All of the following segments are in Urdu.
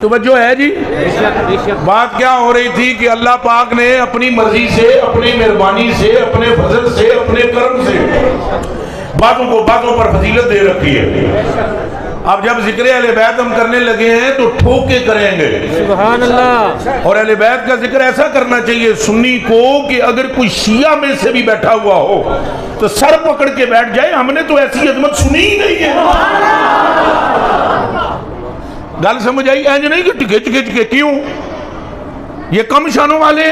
توجہ ہے جی. بات کیا ہو رہی تھی کہ اللہ پاک نے اپنی مرضی سے، اپنی مہربانی سے، اپنے فضل سے، اپنے کرم سے باتوں پر فضیلت دے رکھی ہے. اب جب ذکر اہل بیت ہم کرنے لگے ہیں تو ٹھوک کے کریں گے. سبحان اللہ. اور اہل بیت کا ذکر ایسا کرنا چاہیے سنی کو کہ اگر کوئی شیعہ میں سے بھی بیٹھا ہوا ہو تو سر پکڑ کے بیٹھ جائے، ہم نے تو ایسی عظمت سنی ہی نہیں ہے. گل سمجھ آئی؟ اینج نہیں کہ کھچ کھچ کے کیوں یہ کم شانوں والے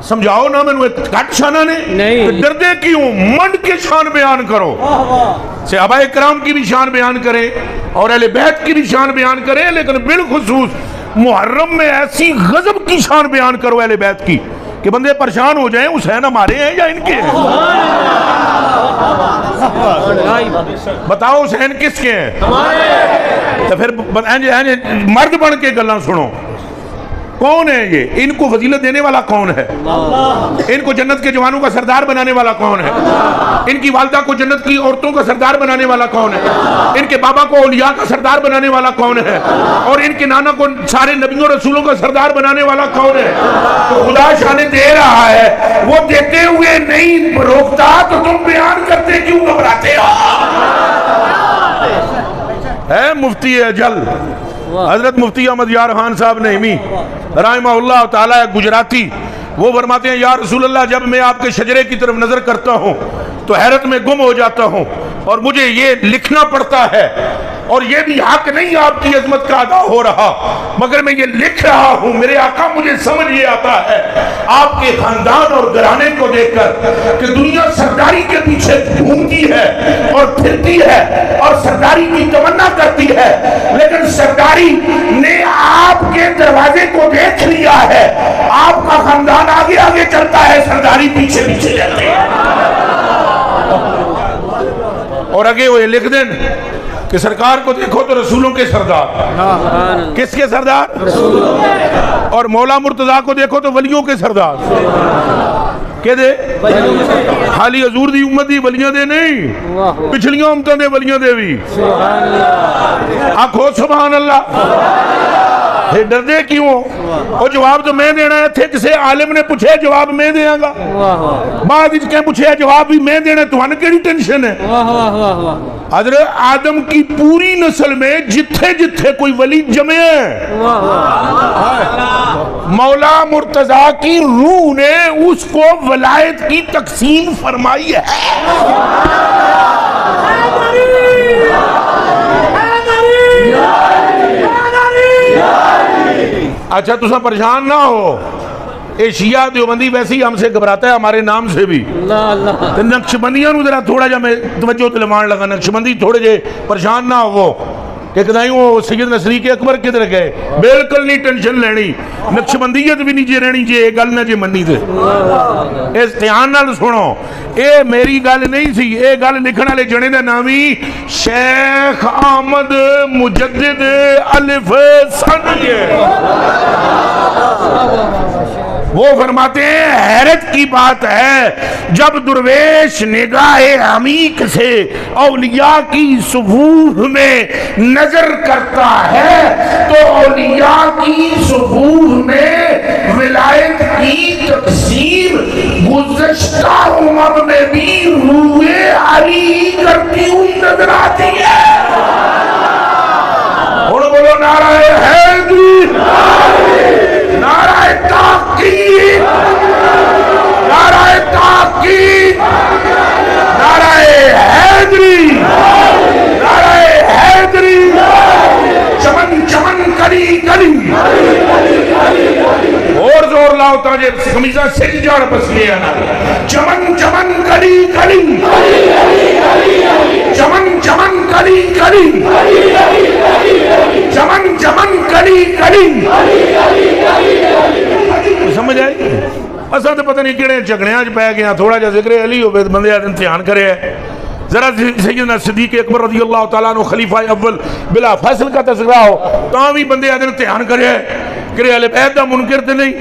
سمجھاؤ نا میں کٹ شانہ نے دردے کیوں؟ منڈ کے شان بیان کرو. صحابہ کرام کی بھی شان بیان کریں اور اہل بیت کی بھی شان بیان کریں، لیکن بالخصوص محرم میں ایسی غضب کی شان بیان کرو اہل بیت کی کہ بندے پریشان ہو جائیں حسین ہمارے ہیں یا ان کے ہیں. بتاؤ حسین کس کے ہیں؟ تو پھر مرد بن کے گلاں سنو. کون ہے یہ؟ ان کو فضیلت دینے والا کون ہے؟ ان کو جنت کے جوانوں کا سردار بنانے والا کون ہے؟ ان کی والدہ کو جنت کی عورتوں کا سردار بنانے والا کون ہے؟ ان کے بابا کو اولیاء کا سردار بنانے والا کون ہے؟ اور ان کے نانا کو سارے نبیوں رسولوں کا سردار بنانے والا کون ہے؟ تو خدا شان دے رہا ہے، وہ دیتے ہوئے نہیں روکتا تو تم بیان کرتے کیوں گھبراتے ہو؟ ہے مفتی اجل حضرت مفتی احمد یار خان صاحب نعیمی رحمہ اللہ تعالیٰ گجراتی، وہ فرماتے ہیں یا رسول اللہ جب میں آپ کے شجرے کی طرف نظر کرتا ہوں تو حیرت میں گم ہو جاتا ہوں اور مجھے یہ لکھنا پڑتا ہے اور یہ بھی حق نہیں آپ کی عظمت کا ادا ہو رہا، مگر میں یہ لکھ رہا ہوں. میرے آقا مجھے سمجھ یہ آتا ہے آپ کے خاندان اور گھرانے کو دیکھ کر کہ دنیا سرداری کے پیچھے گھومتی ہے اور پھرتی ہے اور سرداری کی تمنا کرتی ہے، لیکن سرداری نے آپ کے دروازے کو دیکھ لیا ہے. آپ کا خاندان آگے آگے چلتا ہے، سرداری پیچھے پیچھے چلتی ہے. اور آگے وہ یہ لکھ دیں کہ سرکار کو دیکھو تو رسولوں کے سردار. کس کے سردار؟ اور مولا مرتضیٰ کو دیکھو تو ولیوں کے سردار. کہ دے خالی حضور دی امت دی ولیاں دے نہیں، پچھلیاں امتوں دے ولیاں دے بھی. آکھو سبحان اللہ. ڈردے کیوں؟ اور جواب تو میں دینا ہے. تھے کسے عالم نے پوچھے جواب میں دیاں گا، بعد اس کے پوچھے جواب بھی میں دینا. تو ہن کیڑی ٹینشن ہے؟ حضرت آدم کی پوری نسل میں جتھے جتھے کوئی ولی جمع ہے، مولا مرتضیٰ کی روح نے اس کو ولایت کی تقسیم فرمائی ہے. اچھا تسا پریشان نہ ہو، اے شیعہ دیوبندی ویسے ہی ہم سے گھبراتا ہے ہمارے نام سے بھی. نقشبندیاں نو ذرا تھوڑا جا میں توجہ دلوان لگا، نقشبندی تھوڑے جے پریشان نہ ہو کہ کدائیں وہ سید نصریق اکبر کدھر گئے. بالکل نہیں ٹینشن لینی، نقشبندیت بھی نہیں جے رہنی جے یہ گل نہ جے منی تھے. اس دھیان نال سنو، اے میری گل نہیں سی، اے گل لکھن والے جنے دا نام ہی شیخ احمد مجدد الف ثانی. وہ فرماتے ہیں حیرت کی بات ہے جب درویش نگاہ عمیق سے اولیاء کی صفوف میں نظر کرتا ہے تو اولیاء کی صفوف میں ولایت کی تقسیم گزشتہ امم میں بھی روح علی کرتی ہوئی نظر آتی ہے. اور بولو نعرہ حیدری، نعرہ تحقیق، نعرہ تحقیق، نعرہ حیدری، نعرہ حیدری. چمن چمن کلی کلی اور زور لاؤ تاجے خمیزہ سکھ جان پس لیا نا. چمن چمن کلی کلی، چمن چمن کلی کلی، چمن چمن کلی کلی. سمجھ آئی؟ اصلا تو پتہ نہیں کیڑے جھگڑیاں پہ گیا. تھوڑا جا ذکر علی ہو بندے امتحان کرے ہے. ذرا سیدنا صدیق اکبر رضی اللہ تعالیٰ عنہ خلیفہ اول بلا فیصل کا تذکرہ ہو تاں بھی بندے امتحان کرے ہے. کہ اہل بیت دا منکر تے نہیں،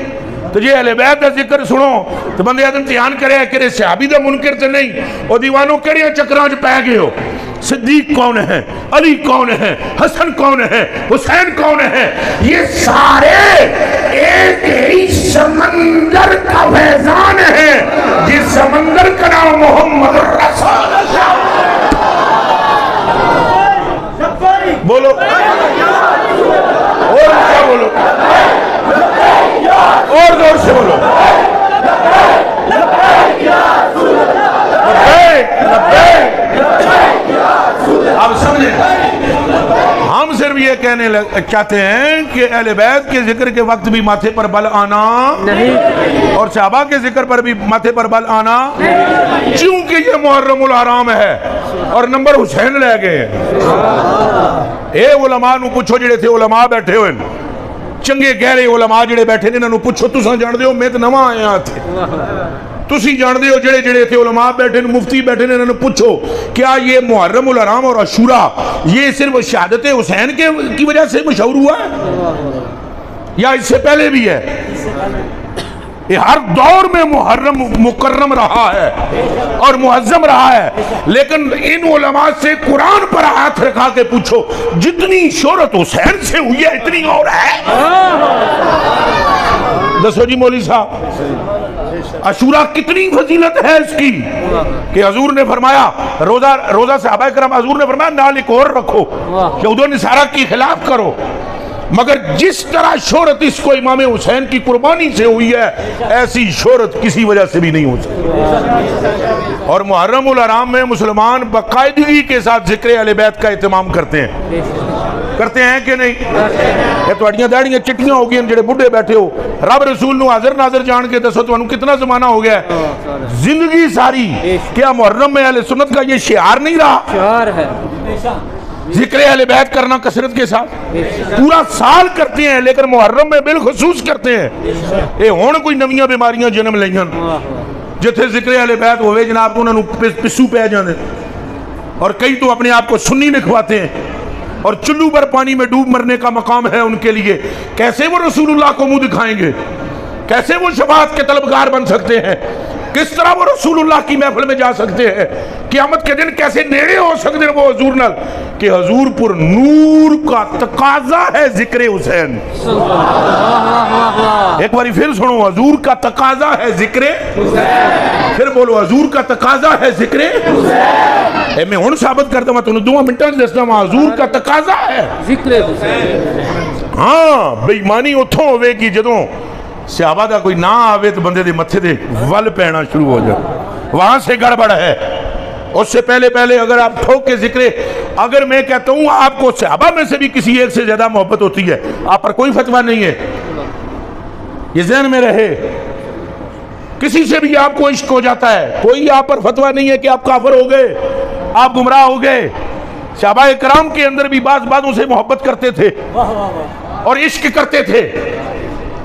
تو جی اہل بیت کا ذکر سنو تو بندے آدم دھیان کرے کہ صحابی دا منکر تے نہیں او دیوانوں کہڑے چکراں وچ پے گئے ہو صدیق کون ہے علی کون ہے حسن کون ہے حسین کون ہے یہ سارے ایک ہی سمندر کا فیضان ہے جس سمندر کا نام محمد رسول اللہ بولو اور کیا بولو اور زور سے بولو آپ سمجھیں ہم صرف یہ کہنے چاہتے ہیں کہ اہل بیت کے ذکر کے وقت بھی ماتھے پر بل آنا نہیں اور صحابہ کے ذکر پر بھی ماتھے پر بل آنا نہیں چونکہ یہ محرم الحرام ہے اور نمبر حسین لے گئے اے علماء نو پوچھو جڑے تھے علماء بیٹھے ہوئے چنگے گہرے علماء جڑے بیٹھے نے انہاں نو پوچھو تساں جان دے ہو میں تے نواں آیا تھے تسی جان دے ہو جڑے جڑے تھے علماء بیٹھے نے مفتی بیٹھے نے انہاں نو پوچھو کیا یہ محرم الحرام اور عاشوراء یہ صرف شہادت حسین کی وجہ سے مشہور ہوا ہے یا اس سے پہلے بھی ہے یہ ہر دور میں محرم مکرم رہا ہے اور معظم رہا ہے لیکن ان علماء سے قرآن پر ہاتھ رکھا کے پوچھو جتنی شہرت حسین سے ہوئی ہے اتنی اور ہے دسو جی مولوی صاحب عاشوراء کتنی فضیلت ہے اس کی کہ حضور نے فرمایا روزہ صحابہ کرام حضور نے فرمایا نال ایک اور رکھو یہود و نصارہ کی خلاف کرو مگر جس طرح شہرت اس کو امام حسین کی قربانی سے ہوئی ہے ایسی شہرت کسی وجہ سے بھی نہیں ہو سکتی اور محرم الحرام میں مسلمان باقاعدگی کے ساتھ ذکر اہل بیت کا اہتمام کرتے ہیں کہ نہیں یہ تواڈیاں داڑیاں چٹیاں ہو گئی جڑے بڈھے بیٹھے ہو رب رسول نو حاضر ناظر جان کے دسو تانوں کتنا زمانہ ہو گیا ہے زندگی ساری کیا محرم میں اہل سنت کا یہ شعار نہیں رہا شعار ہے ذکر اہل بیت کرنا کثرت کے ساتھ پورا سال کرتے ہیں لیکن محرم میں بالخصوص کرتے ہیں اے ہون کوئی نویاں بیماریاں جنم لئیاں جتھے ذکر اہل بیت ہوئے جناب کو انہوں پسو پہ جانے اور کئی تو اپنے آپ کو سنی لکھواتے ہیں اور چلو پر پانی میں ڈوب مرنے کا مقام ہے ان کے لیے کیسے وہ رسول اللہ کو منہ دکھائیں گے کیسے وہ شفاعت کے طلبگار بن سکتے ہیں کس طرح وہ رسول اللہ کی محفل میں جا سکتے ہیں قیامت کے دن کیسے نیڑے ہو سکتے ہیں وہ حضور نال کہ حضور پر نور کا تقاضا ہے ذکر حسین ایک باری پھر سنو حضور کا تقاضا ہے ذکر حسین پھر بولو حضور کا تقاضا ہے ذکر حسین اے میں ہن ثابت کرتا ہوں تانوں 2 منٹاں دسدا ہوں حضور کا تقاضا ہے ذکر حسین ہاں بے ایمانی اتھوں ہوے گی جدوں صحابہ دا کوئی نہ آوے تو بندے دے متھے دے ول پینا شروع ہو جائے وہاں سے گڑبڑ ہے اس سے پہلے اگر آپ ٹھوک کے ذکر اگر میں کہتا ہوں آپ کو صحابہ میں سے بھی کسی ایک سے زیادہ محبت ہوتی ہے آپ پر کوئی فتویٰ نہیں ہے یہ ذہن میں رہے کسی سے بھی آپ کو عشق ہو جاتا ہے کوئی آپ پر فتویٰ نہیں ہے کہ آپ کافر ہو گئے آپ گمراہ ہو گئے صحابہ کرام کے اندر بھی بعض باتوں سے محبت کرتے تھے اور عشق کرتے تھے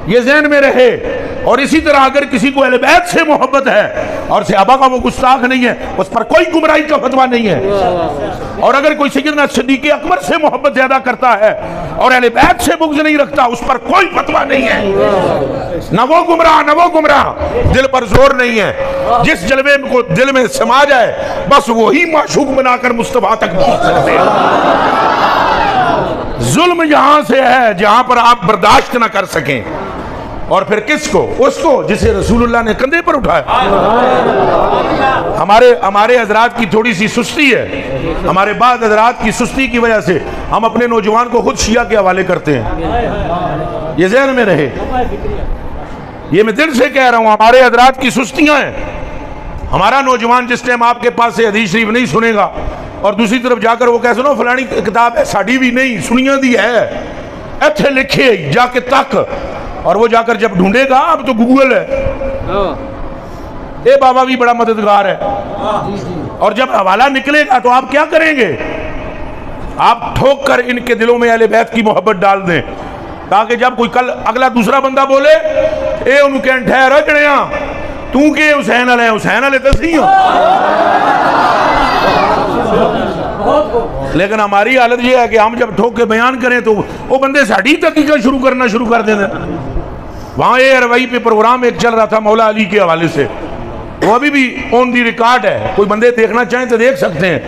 یہ ذہن میں رہے اور اسی طرح اگر کسی کو اہل بیت سے محبت ہے اور صحابہ کا وہ گستاخ نہیں ہے اس پر کوئی گمراہی کا فتویٰ نہیں ہے اور اگر کوئی سیدنا صدیق اکبر سے محبت زیادہ کرتا ہے اور اہل بیت سے بغض نہیں رکھتا اس پر کوئی فتویٰ نہیں ہے نہ وہ گمراہ دل پر زور نہیں ہے جس جلوے کو دل میں سما جائے بس وہی معشوق بنا کر مصطفیٰ تک پہنچ سکتے ہیں ظلم یہاں سے ہے جہاں پر آپ برداشت نہ کر سکیں اور پھر کس کو اس کو جسے رسول اللہ نے کندھے پر اٹھایا ہمارے حضرات کی تھوڑی سی سستی ہے ہمارے بعض حضرات کی سستی کی وجہ سے ہم اپنے نوجوان کو خود شیعہ کے حوالے کرتے ہیں یہ ذہن میں رہے یہ میں دل سے کہہ رہا ہوں ہمارے حضرات کی سستیاں ہیں ہمارا نوجوان جس ٹائم آپ کے پاس سے حدیث شریف نہیں سنے گا اور دوسری طرف جا کر وہ کہہ سنو فلانی کتاب ہے ساڑی بھی نہیں سنیاں دی ہے ایتھے لکھے جا کے تک اور وہ جا کر جب ڈھونڈے گا اب تو گوگل ہے اے بابا بھی بڑا مددگار ہے اور جب حوالہ نکلے گا تو آپ کیا کریں گے آپ ٹھوک کر ان کے دلوں میں اہل بیت کی محبت ڈال دیں تاکہ جب کوئی کل اگلا دوسرا بندہ بولے اے انہوں کہن ٹھہر جڑیاں تو کہ حسین علیہ تسیح لیکن ہماری حالت یہ ہے کہ ہم جب ٹھوک کے بیان کریں تو وہ بندے ساڑھی تحقیقت شروع کرنا شروع کر دیتے وہاں اے روائی پہ پروگرام ایک چل رہا تھا مولا علی کے حوالے سے، وہ ابھی بھی آن دی ریکارڈ ہے، کوئی بندے دیکھنا چاہیں تو دیکھ سکتے ہیں،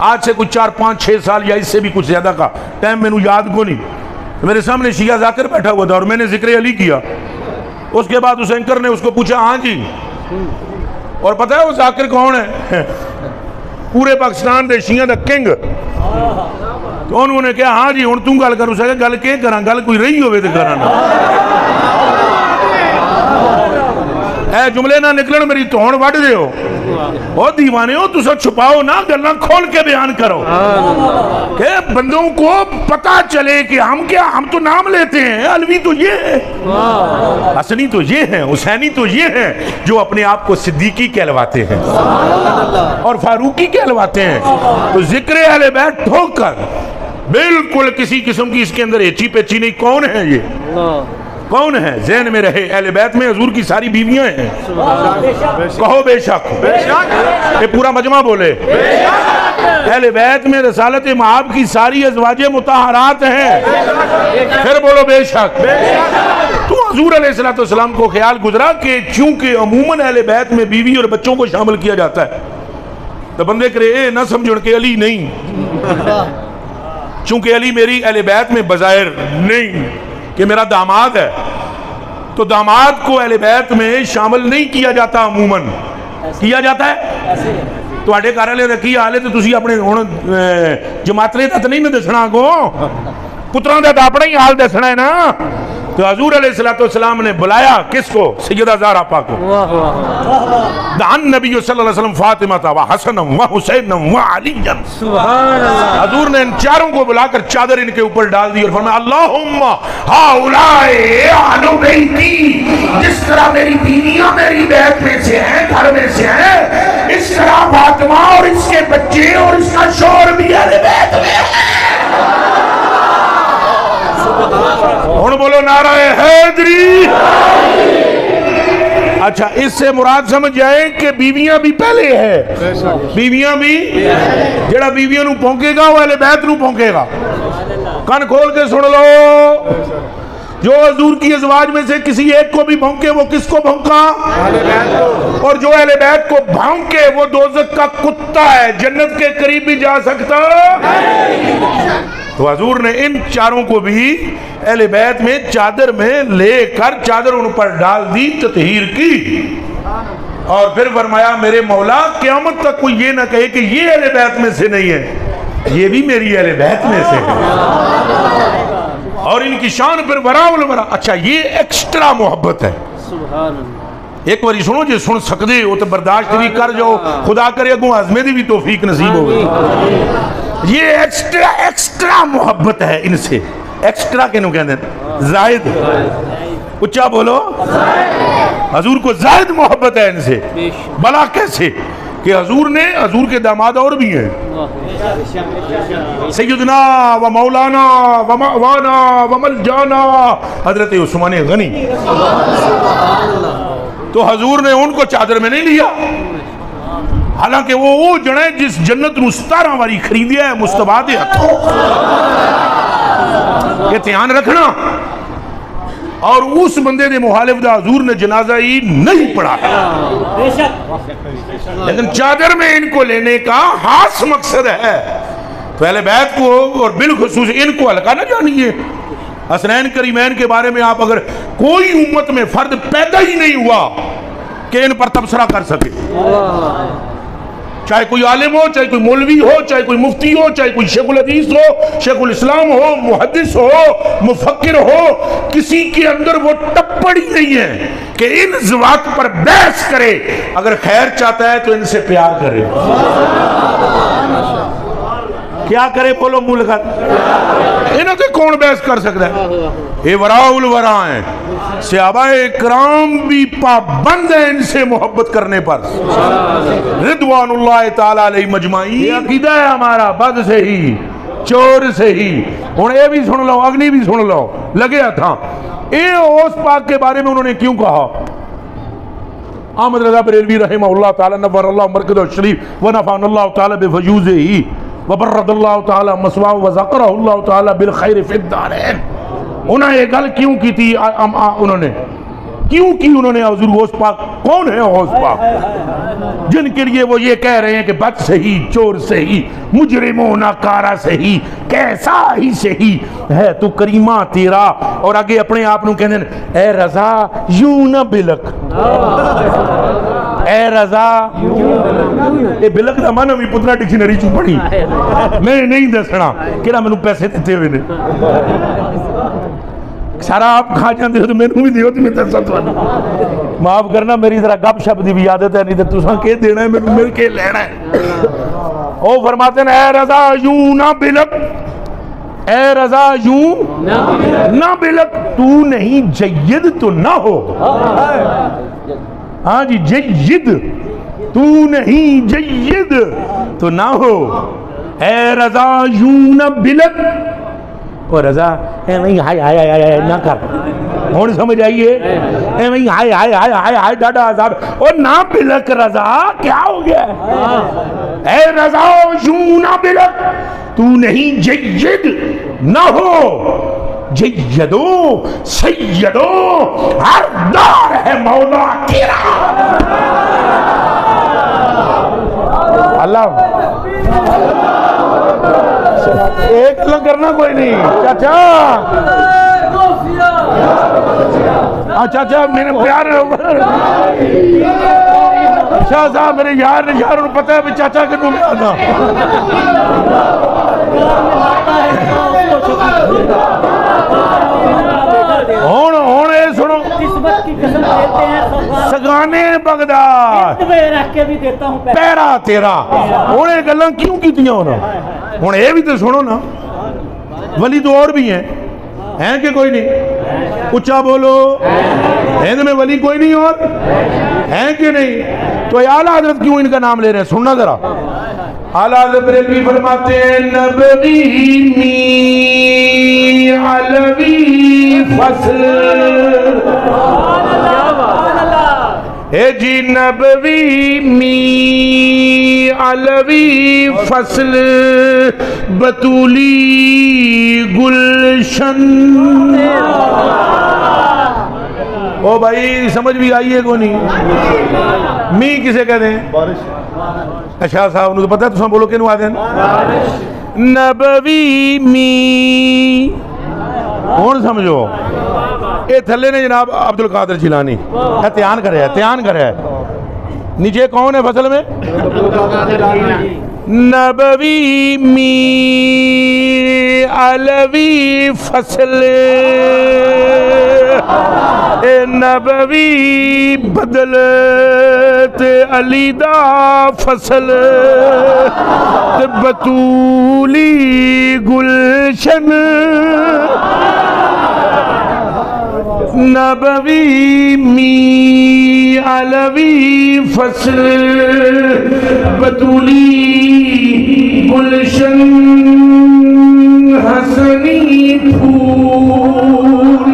آج سے کچھ 4 5 6 سال یا اس سے بھی کچھ زیادہ کا ٹائم میں یاد کو نہیں، میرے سامنے شیعہ ذاکر بیٹھا ہوا تھا اور میں نے ذکر علی کیا، اس کے بعد اس اینکر نے اس کو پوچھا ہاں جی، اور پتہ ہے وہ ذاکر کون ہے؟ پورے پاکستان دے شیعہ دا کنگ، تو انہوں نے کہا ہاں جی ہن تو گل کر، اس نے گل کے کراں، گل کوئی رہی ہوئے تے کراں، اے جملے نہ نکلن میری توڑ وڈ دے ہو، او دیوانے ہو تسا چھپاؤ نہ، گلاں کھول کے بیان کرو کہ بندوں کو پتہ چلے کہ ہم تو نام لیتے ہیں، علوی تو یہ ہے، حسنی تو یہ ہے، حسینی تو یہ ہے، جو اپنے آپ کو صدیقی کہلواتے ہیں اور فاروقی کہلواتے ہیں، تو ذکر اہل بیت ٹھوک کر بالکل کسی قسم کی اس کے اندر ایچی پیچی نہیں، کون ہے یہ؟ کون ہے؟ ذہن میں رہے اہل بیت میں حضور کی ساری بیویاں ہیں، کہو بے شک، یہ پورا مجمع بولے اہل بیت میں رسالت مآب کی ساری ازواج مطہرات ہیں، پھر بولو بے شک۔ تو حضور علیہ السلام کو خیال گزرا کہ چونکہ عموماً اہل بیت میں بیوی اور بچوں کو شامل کیا جاتا ہے، تو بندے کرے اے نہ سمجھن کہ علی نہیں، چونکہ علی میری اہل بیت میں بظاہر نہیں کہ میرا داماد ہے، تو داماد کو اہل بیت میں شامل نہیں کیا جاتا، عموماً کیا جاتا ہے۔ تو آڈے کارلے رکھی آلے تو تسی اپنے جماعترے تک نہیں نہ دسنا گو، پتران دا اپنا ہی حال دسنا ہے نا۔ تو حضور علیہ السلام نے بلایا کس کو؟ سیدہ زہرا پاک کو، دعا نبی صلی اللہ علیہ وسلم فاطمہ و حسن و حسین و علی، حضور نے ان چاروں کو بلا کر چادر ان کے اوپر ڈال دی اور فرمایا اللہم ہاؤلائے اہل بیتی، جس طرح میری بیویاں میری بیت میں سے ہیں، گھر میں سے ہیں، اس طرح فاطمہ اور اس کے بچے اور اس کا شوہر بھی اہل بیت میں ہے۔ ہن بولو نعرہ حیدری۔ اچھا اس سے مراد سمجھ جائیں کہ بیویاں بھی پہلے ہے، بیویاں بھی، جڑا بیویاں نو پھونکے گا وہ اہل بیت نو پھونکے گا، کان کھول کے سن لو، جو حضور کی ازواج میں سے کسی ایک کو بھی بھونکے وہ کس کو بھونکا؟ اور جو اہل بیت کو بھونکے وہ دوزخ کا کتا ہے، جنت کے قریب بھی جا سکتا۔ تو حضور نے ان چاروں کو بھی اہل بیت میں چادر میں لے کر چادر ان پر ڈال دی، تطہیر کی، اور پھر فرمایا میرے مولا قیامت تک کوئی یہ نہ کہے کہ یہ اہل بیت میں سے نہیں ہے، یہ بھی میری اہل بیت میں سے ہے، اور ان کی شان پھر ورا الورا۔ اچھا یہ ایکسٹرا محبت ہے، ایک باری سنو جی سن سکتے ہو تو برداشت بھی کر جاؤ، خدا کرے اگوں ہضمے دی بھی توفیق نصیب ہو گئی۔ یہ ایکسٹرا محبت ہے ان سے، ایکسٹرا کینوں کہتے ہیں؟ زائد، اچھا بولو، حضور کو زائد محبت ہے ان سے۔ بلا کیسے کہ حضور نے، حضور کے داماد اور بھی ہیں، سیدنا و مولانا و مأوانا و ملجانا حضرت عثمان غنی، تو حضور نے ان کو چادر میں نہیں لیا، حالانکہ وہ جڑے جس جنت نو 17 واری خریدیا ہے مصطفیٰ دے ہتھوں، یہ دھیان رکھنا۔ اور اس بندے دے مخالف دا حضور نے جنازہ ہی نہیں پڑھا، لیکن چادر میں ان کو لینے کا خاص مقصد ہے۔ تو اہل بیت کو اور بالخصوص ان کو ہلکا نہ جانیے۔ حسنین کریمین کے بارے میں آپ اگر کوئی امت میں فرد پیدا ہی نہیں ہوا کہ ان پر تبصرہ کر سکے، چاہے کوئی عالم ہو، چاہے کوئی مولوی ہو، چاہے کوئی مفتی ہو، چاہے کوئی شیخ الحدیث ہو، شیخ الاسلام ہو، محدث ہو، مفکر ہو، کسی کے اندر وہ ٹپڑ ہی نہیں ہے کہ ان ذوات پر بحث کرے۔ اگر خیر چاہتا ہے تو ان سے پیار کرے، کیا کرے بولو منہ لگا، انہوں سے کون بحث کر سکتا ہے؟ یہ وراء الورا ہیں، صحابہ اکرام بھی پابند ہیں ان سے محبت کرنے پر، رضوان اللہ تعالی علیہ مجمعین۔ یہ عقیدہ ہے ہمارا، بد سے ہی، چور سے ہی۔ ہن یہ بھی سن لو، اگنی بھی سن لو، لگیا تھا اے اوس پاک کے بارے میں انہوں نے کیوں کہا؟ احمد رضا بریلوی رحمہ اللہ تعالی نور اللہ مرکز الشریف ونفعن اللہ تعالی بفیوزہ وبرد اللہ تعالی مسواہ وذکرہ اللہ تعالی بالخیر فی الدارین۔ انہوں نے یہ گل کیوں کی تھی؟ انہوں نے کیوں کی انہوں نے حضور غوث پاک؟ کون ہے غوث پاک جن کے لیے وہ یہ کہہ رہے ہیں کہ بد سہی، چور سہی، مجرم و ناکارہ سہی، کیسا ہی سہی ہے تو کریمہ تیرا، اور آگے اپنے آپ نو کہنے اے رضا یوں نہ بلک، اے رضا اے بلک دا مانا بھی پترا ڈکشنری چوں پڑھی، میں نہیں دسنا کہنا میں نے پیسے دیتے ہوئے نے، سارا آپ کھا جاندے ہو تو میں نے بھی دیو تو میں دسا تو معاف کرنا، میری ذرا گپ شپ دی بھی عادت ہے، نہیں تو تساں کہ دینا ہے میں نے کہ لینا ہے۔ او فرماتے ہیں اے رضا یوں نہ بلک، اے رضا یوں نہ بلک، تو نہیں جید تو نہ ہو، ہاں جی جید، تو نہیں جید تو نہ ہو، اے رضا یوں نہ بلک، اور رضا اے نہیں ہائے ہائے ہائے ہائے نہ کر، ہون سمجھ آئیے، اے نہیں ہائے ہائے ہائے ہائے ہائے ڈاڈا عذاب، اور نہ بلک رضا کیا ہو گیا ہے؟ اے رضا یوں نہ بلک، تو نہیں جید نہ ہو، جیدو سیدو ہر دار ہے مولا تیرا۔ اللہ ایک لگ کرنا کوئی نہیں چاچا، چاچا میرے پیار شاہ صاحب میرے یار نے یار انہوں پتہ ہے بھی چاچا کے نوں میں آنا ہون اے سنو سگانے بغداد پیرا تیرا، ہون اے گلاں کیوں کی دیا ہونا؟ ہون اے بھی تو سنو نا، ولی تو اور بھی ہیں کہ کوئی نہیں؟ اچھا بولو، ہند میں ولی کوئی نہیں اور ہیں کہ نہیں؟ تو اعلیٰ حضرت کیوں ان کا نام لے رہے ہیں؟ سننا ذرا، اعلیٰ حضرت بھی فرماتے ہیں نبوی می علوی فصل، اے جی نبوی می علوی فصل، بطولی گلشن، او بھائی سمجھ بھی آئیے کو نہیں؟ می کسے کہتے ہیں؟ شاہ صاحب انہوں تو پتہ ہے تساں بولو کہ نو آدھیں نبوی می، کون سمجھو اے تھلے نے جناب عبدالقادر جیلانی تیان کرے ہے نیچے کون ہے فصل میں؟ نبوی می علوی فصل، اے نبوی بدلت علی دا فصل، بطولی گلشن، نبوی می علوی فصل، بطولی گلشن، حسنی پھول،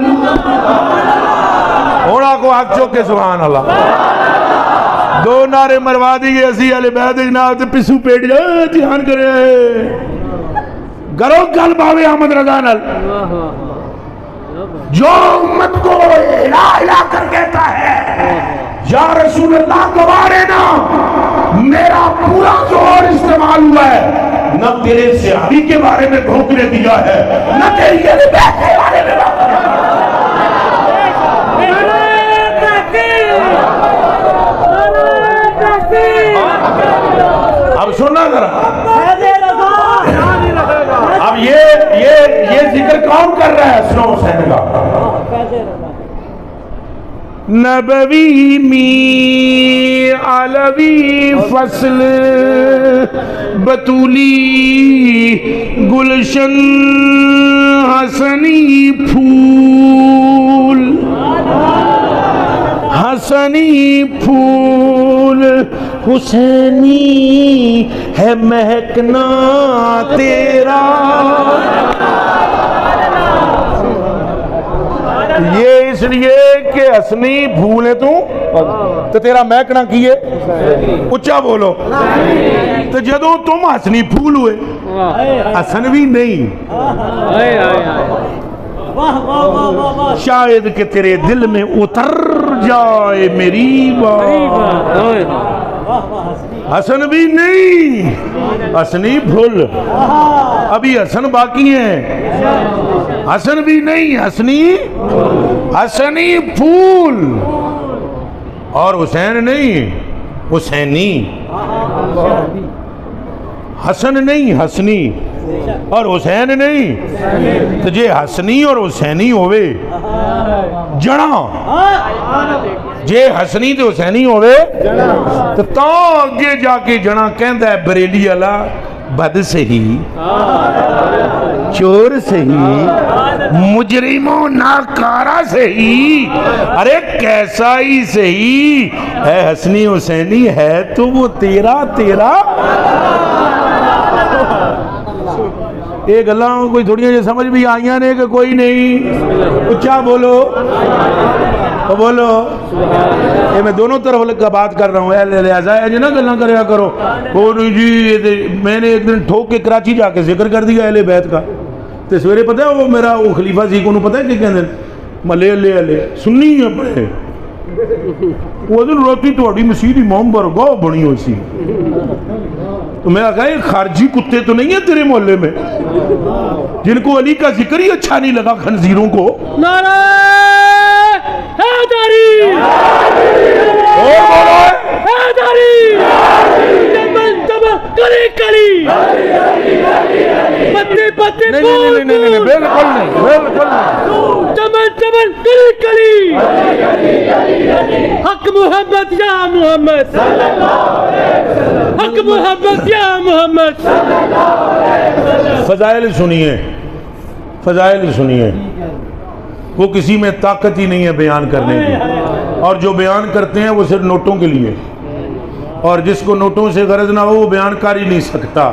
ہونا کو ہاتھ چوک کے سبحان اللہ، دو نعرے مروا دیئے اسی علی بیت جناب پسو پیٹ جائے جہان کرے گرو گل باوے احمد رضا نال، جو امت کو الہ الہ کر کہتا ہے یا رسول اللہ گوارے نا، میرا پورا زور استعمال ہوا ہے، نہ تیرے صحابی کے بارے میں دھوکے دیا ہے، نہ تیری اہل بیت کے بارے میں اب سننا ذرا، اب یہ ذکر کون کر رہا ہے؟ سنو حسین کا نبوی می علوی فصل، بطولی گلشن، حسنی پھول، حسنی پھول، حسینی ہے مہکنا تیرا، یہ اس لیے کہ حسنی پھول ہے تو تیرا مہکنا کیے اچھا بولو، تو جدوں تم حسنی پھول ہوئے حسنوی نہیں، شاید کہ تیرے دل میں اتر جائے میری بات. حسن بھی نہیں، حسنی بھول، ابھی حسن باقی ہیں. حسن بھی نہیں، حسنی پھول. اور حسین نہیں، حسینی. حسن نہیں، حسنی. اور حسین نہیں تو جے حسنی اور حسینی ہوئے جڑا، جے حسنی تو حسینی ہوئے تو آگے جا کے جڑا کہندہ ہے بریلی اللہ بد سہی، چور سہی، مجرموں ناکارہ سہی. ارے کیسا ہی سہی ہے حسنی حسینی ہے تو وہ تیرا تیرا. ایک اللہ کوئی تھوڑی جو سمجھ بھی آئیاں نے کہ کوئی نہیں. اچھا بولو بولو. یہ میں دونوں طرف کا بات کر رہا ہوں. اے لہذا ہے جنہ گلہ کریا کرو. وہ نہیں جی میں نے ایک دن ٹھوک کے کراچی جا کے ذکر کر دیا اہل بیت کا. تو سویرے پتہ ہے وہ میرا وہ خلیفہ سی کو پتہ ہے کہ کہنے ملے لے لے سنی اپنے وہ دن روٹی توڑی مسیح امام برگاہ بنی ہوئی سی. تو میں کہا یہ خارجی کتے تو نہیں ہیں تیرے محلے میں جن کو علی کا ذکر ہی اچھا نہیں لگا خنزیروں کو؟ نعرہ حیدری، اور بولو حیدری، جمل جمل کلی کلی، پتے پتے پول پول، بالکل نہیں، بالکل نہیں، جمل جمل کلی کلی، حق محمد یا محمد، حق محمد یا محمد. فضائل سنیے، فضائل سنیے. وہ کسی میں طاقت ہی نہیں ہے بیان کرنے کی، اور جو بیان کرتے ہیں وہ صرف نوٹوں کے لیے، اور جس کو نوٹوں سے غرض نہ ہو وہ بیان کر ہی نہیں سکتا.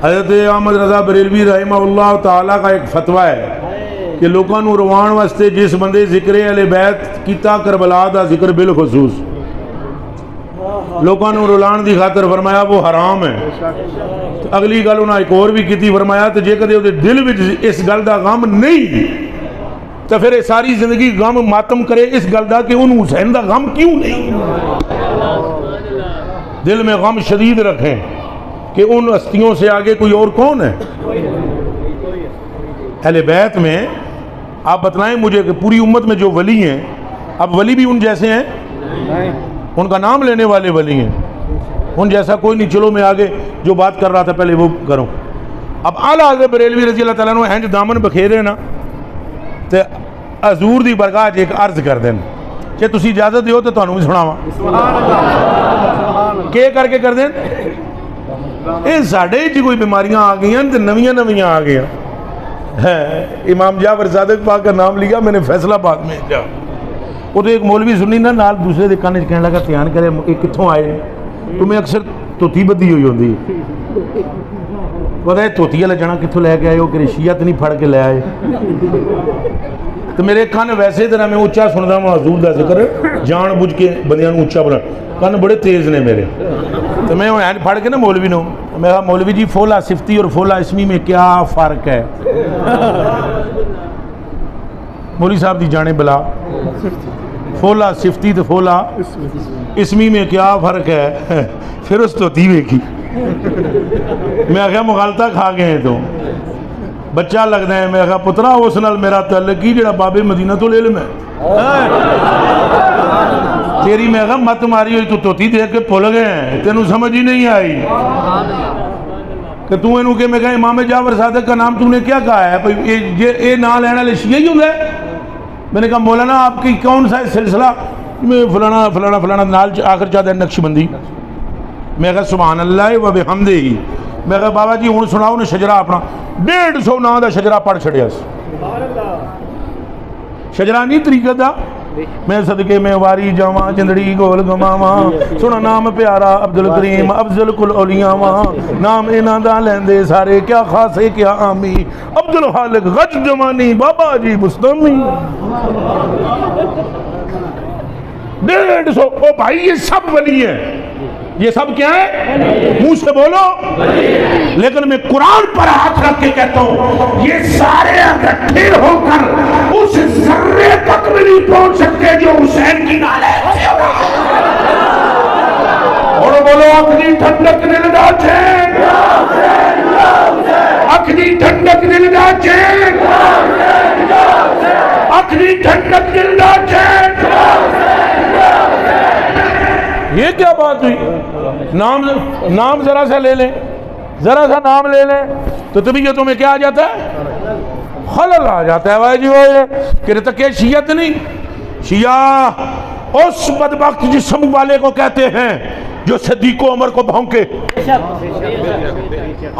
حضرت احمد رضا بریلوی رحمہ اللہ تعالیٰ کا ایک فتویٰ ہے کہ لوگوں نو روان واسطے جس بندے ذکر اہل بیت کیتا کربلا دا ذکر بالخصوص لوگوں نو رولان دی خاطر فرمایا وہ حرام ہے. اگلی گل انہاں ایک اور بھی کیتی، فرمایا تو جے کدے دے دل وچ اس گل دا غم نہیں تو پھر ساری زندگی غم ماتم کرے اس گل دا کہ انہوں حسین دا غم کیوں نہیں. دل میں غم شدید رکھیں کہ ان ہستیوں سے آگے کوئی اور کون ہے. اہل بیت میں آپ بتلائیں مجھے کہ پوری امت میں جو ولی ہیں، اب ولی بھی ان جیسے ہیں، ان کا نام لینے والے ولی ہیں، ان جیسا کوئی نہیں. چلو میں آگے جو بات کر رہا تھا پہلے وہ کروں. اب اعلیٰ حضرت بریلوی رضی اللہ تعالیٰ عنہ ہنج دامن بکھیرے نا تو حضور دی برگاہ ایک عرض کر دیں کہ تسی اجازت دیو تو تانوں بھی سناواں. کہ کر کے کر دیں اے ساڈے جی کوئی بیماریاں آ گئی ہیں تو نویاں نویاں آ گئی ہیں. امام جعفر صادق پاک کا نام لیا میں نے فیصلہ آباد میں جا، وہ تو ایک مولوی سنی نا نال دوسرے دے کان کہنے لگا دھیان کرے یہ کتھوں آئے تمہیں اکثر توتی بدی ہوئی ہوندی پتہ ہے توتی والا جنا کتھوں لے کے آئے ہو کہ شیعت نہیں پھڑ کے لے آئے. تو میرے کان ویسے طرح میں اونچا سندا ہوں حضور دا ذکر جان بوجھ کے بندیاں نوں اونچا بنا، کان بڑے تیز نے میرے. تو میں ہینڈ پھڑ کے نا مولوی نو میں کہا مولوی جی فولا صفتی اور فولا اسمی میں کیا فرق ہے؟ مولوی صاحب دی جانے بلا فولا صفتی تو فولا اسمی میں کیا فرق ہے؟ پھر اس تو دیوے کی میں کہا مغالطہ کھا گئے ہیں تو بچہ لگتا ہے. میں کہا پترا اس نال میرا تعلق ہی جڑا بابے مدینہ تو علم ہے تیری. میں کہا مت ماری ہوئی تو توتی دیکھ کے بھول گئے ہیں، تینوں سمجھ ہی نہیں آئی کہ تو انہوں کہ میں کہا امام جعفر صادق کا نام تم نے کیا کہا ہے یہ نام لینا لے شیعہ ہی ہوں گے. میں نے کہا مولانا آپ کی کون سا سلسلہ؟ میں فلانا فلانا فلانا نال آخر چاہتا ہے نقش بندی. میں کہا سبحان اللہ و بحمدہ ہی. میں کہا بابا جی ہوں سناؤ نے شجرہ اپنا 150 نا دا شجرہ پڑھ چھڑیا. شجرہ نہیں طریقہ دا میں صدقے میں واری جاواں چندڑی گول گماواں سونا نام پیارا عبدالکریم افضل کل اولیاواں نام انہاں دا لیندے سارے کیا خاصے کیا آمی عبدالخالق غج جمانی بابا جی مستمی. 150 او بھائی یہ سب ولی ہیں یہ سب کیا ہے؟ منہ سے بولو، لیکن میں قرآن پر ہاتھ رکھ کے کہتا ہوں یہ سارے اکٹھے ہو کر اس ذرے تک بھی نہیں پہنچ سکتے جو حسین کی نالے سے اور بولو اپنی ٹھنڈک دل دا چین، اپنی ٹھنڈک دل دا چین، اپنی ٹھنڈک دل دا چین۔ یہ کیا بات ہوئی؟ نام ذرا سا لے لیں، ذرا سا نام لے لیں تو طبیعتوں میں کیا آ جاتا ہے؟ خلل آ جاتا ہے۔ بھائی جی وہ کہ تک شیعت نہیں، شیعہ اس بدبخت جسم والے کو کہتے ہیں جو صدیق و عمر کو بھونکے،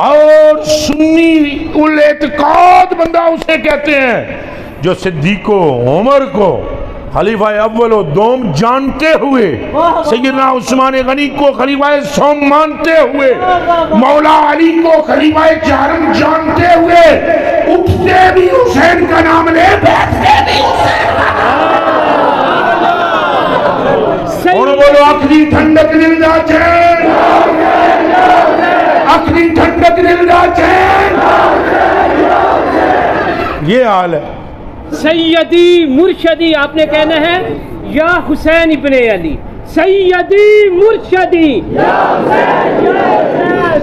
اور سنی الاعتقاد بندہ اسے کہتے ہیں جو صدیق و عمر کو خلیفہ اول و دوم جانتے ہوئے، سیدنا عثمان غنی کو خلیفہ سوم مانتے ہوئے، مولا علی کو خلیفہ چہارم جانتے ہوئے اٹھتے بھی حسین کا نام لے، بیٹھتے بھی حسین کا نام۔ اور بولو اپنی ٹھنڈک دل دا چین، اپنی ٹھنڈک دل دا چین۔ یہ حال ہے۔ سیدی مرشدی آپ نے کہنا ہے یا حسین ابن علی، سیدی مرشدی یا حسین،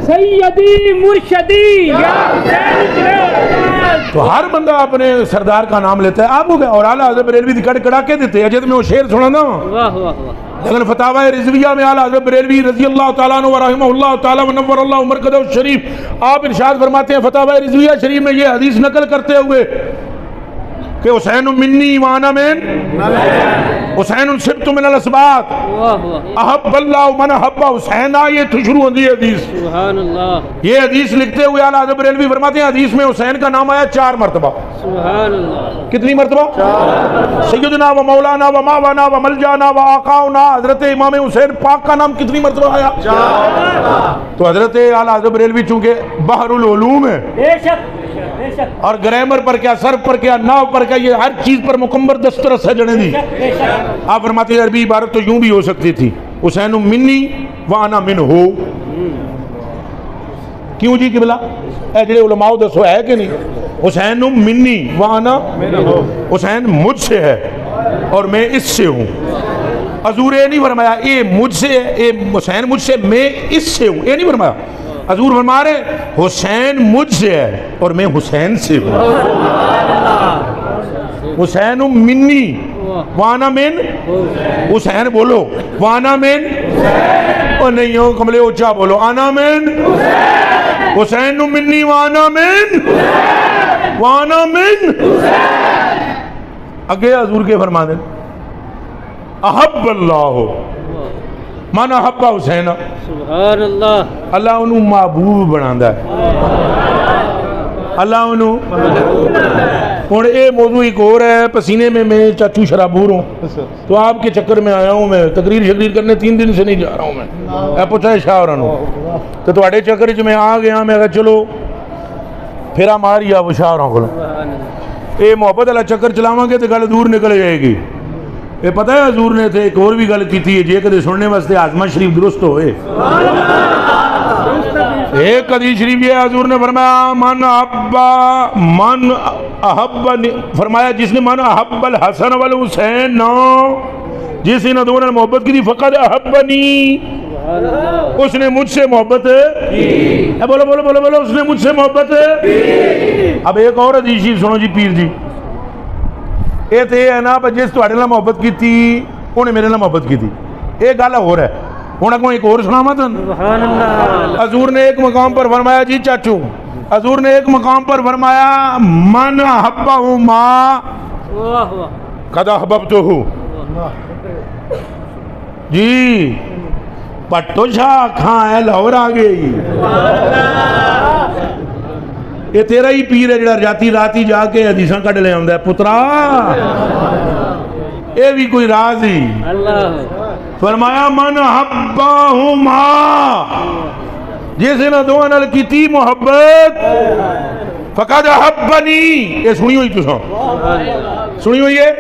سیدی مرشدی یا حسین۔ تو ہر بندہ اپنے سردار کا نام لیتا ہے۔ آپ ہو گیا اور اعلیٰ حضرت بریلوی کڑ کڑا کے دیتے ہیں، جب میں وہ شعر سنا نا، واہ واہ واہ، لیکن فتاوی رضویہ میں اعلیٰ حضرت بریلوی رضی اللہ تعالیٰ عنہ ورحمہ اللہ تعالیٰ ونور اللہ مرکزہ شریف، آپ ارشاد فرماتے ہیں فتاوی رضویہ شریف میں یہ حدیث نقل کرتے ہوئے کہ حسین منی وانا من حسین سبت من الاسباط احب اللہ من احب حسین۔ یہ تو شروع ہوتی ہے حدیث، سبحان اللہ۔ یہ حدیث لکھتے ہوئے اعلیٰ حضرت بریلوی فرماتے ہیں حدیث میں حسین کا نام آیا 4 مرتبہ۔ سبحان اللہ۔ کتنی مرتبہ؟ سیدنا و مولانا و ماوانا و ملجانا و آقاؤنا، حضرت امام حسین پاک کا نام کتنی مرتبہ آیا؟ 4۔ تو حضرت اعلیٰ حضرت بریلوی چونکہ بحر العلوم ہے، بے شک بے شک، اور گرامر پر کیا، صرف پر کیا، نحو پر کیا، یہ ہر چیز پر مکمل دسترس ہے جڑے دی۔ آپ فرماتے ہیں عربی عبارت تو یوں بھی ہو سکتی تھی، حسین منی وانا منہ۔ کیوں جی قبلہ؟ اے جڑے علماء دسو ہے کہ نہیں؟ حسین منی وانا، حسین مجھ سے ہے اور میں اس سے ہوں۔ حضور یہ نہیں فرمایا اے مجھ سے ہے، اے حسین مجھ سے، میں اس سے ہوں، یہ نہیں فرمایا۔ حضور فرما رہے حسین مجھ سے ہے اور میں حسین سے ہوں۔ حسین منی وانا من حسین، بولو وانا من، اور نہیں ہو کملے اونچا بولو آنا من حسین منی وانا من وانا من۔ اگے حضور کے فرما دیں احب اللہ من احب حسین، سبحان اللہ۔ اللہ انہوں محبوب بناتا ہے، اللہ انہوں۔ اور اے موضوع ایک اور ہے، پسینے میں چاچو شرابور ہوں تو آپ کے چکر میں آیا ہوں، میں تقریر شکریر کرنے 3 دن سے نہیں جا رہا ہوں، میں پوچھا ہے شاہ اور تو تواڈے چکر میں آ گیا، میں کہا چلو پھرا ماریا وہ شاہ اور اے محبت والا چکر چلاواں گے تو گل دور نکل جائے گی۔ یہ پتہ ہے حضور نے تھے ایک اور بھی گل کی تھی، جے کدے سننے واسطے آزمہ شریف درست ہوئے۔ ایک حدیث شریف یہ حضور نے فرمایا من احب، فرمایا جس نے من احب الحسن والحسین، جس نے دونوں محبت کی تھی فقد احبنی، اس نے مجھ سے محبت کی۔ بولو بولو بولو بولو، اس نے مجھ سے محبت کی۔ اب ایک اور حدیث شریف سنو جی پیر جی، یہ تو یہ ہے نا جس تھوڑے نال محبت کی تھی انہیں میرے نال محبت کی تھی، یہ گل ہو رہا ہے۔ ہوں اگوں ایک اور سناواں سبحان اللہ۔ حضور نے ایک مقام پر فرمایا جی چاچو، حضور نے ایک مقام پر فرمایا من احبہ ما قد احببتہ، جی پٹو شاہ کھاں ہے لاہور آ گئی، یہ تیرا ہی پیر ہے جڑا راتی جا کے حدیثاں کڈ لے آندا ہے پترا، یہ بھی کوئی راز ہی۔ فرمایا من احبہما، جس نے دونوں نال کیتی محبت فقد احبنی، یہ سنی ہوئی تساں، سنی ہوئی ہے،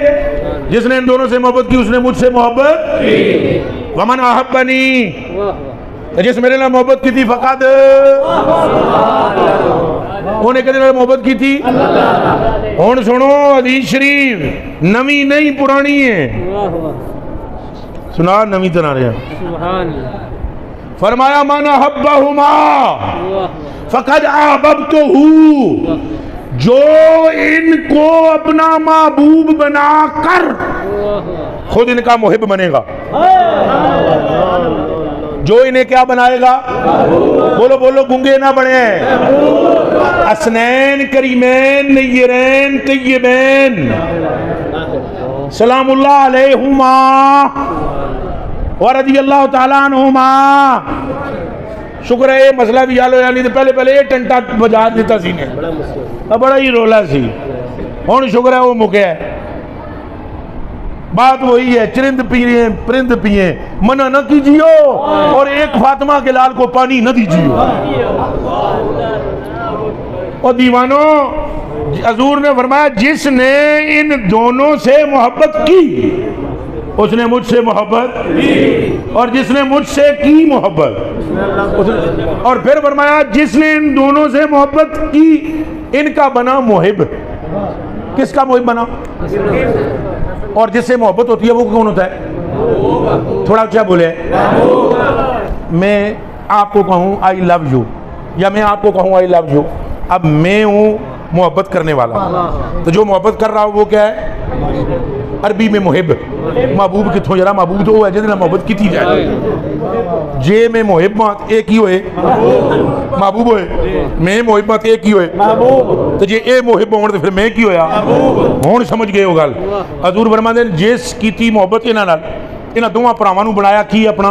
جس نے ان دونوں سے محبت کی اس نے مجھ سے محبت کی۔ ومن احبنی، جس میرے نال محبت کی تھی فقط انہیں کدے نال محبت کی تھی. ہن سنو حدیث شریف نویں نہیں پرانی ہے, سنا نویں طرح رہا. سبحان اللہ. فرمایا من احبہما فقد احببتہ, جو ان کو اپنا محبوب بنا کر خود ان کا محب بنے گا. جو انہیں کیا بنائے گا؟ بولو بولو گنگے نہ بنے. اسنین کریمین نیرین طیبین سلام اللہ علیہما ورضی اللہ تعالیٰ عنہما. شکر ہے یہ مسئلہ بھی حل ہویا, نہیں تو پہلے یہ ٹنٹا بجا دیتا سی نے, بڑا ہی رولا سی. ہن شکر ہے وہ مکیا ہے. بات وہی ہے, چرند پیئیں پرند پیئیں, منع نہ کیجیو اور ایک فاطمہ کے لال کو پانی نہ دیجیو. اور دیوانوں, حضور نے فرمایا جس نے ان دونوں سے محبت کی اس نے مجھ سے محبت کی, اور جس نے مجھ سے کی محبت, اور پھر فرمایا جس نے ان دونوں سے محبت کی ان کا بنا محب. کس کا محب بنا؟ اور جس سے محبت ہوتی ہے وہ کون ہوتا ہے؟ تھوڑا اچھا بولے. میں آپ کو کہوں آئی لو یو, یا میں آپ کو کہوں آئی لو یو, اب میں ہوں محبت کرنے والا, تو جو محبت کر رہا ہوں وہ کیا ہے؟ عربی میں محب. محبوب کتوں جرا محبوب تو وہ ہے جنہیں محبت کی تھی جائے. جے میں محب مات ایک ہی ہوئے محبوب ہوئے, میں محب مات ایک ہی ہوئے تو جے اے محب ہونے تو پھر میں کی ہویا ہون. سمجھ گئے ہو گل. حضور فرماندے جس کیتی محبت انہاں نال, انہاں دوواں پراواں نوں بنایا کی اپنا,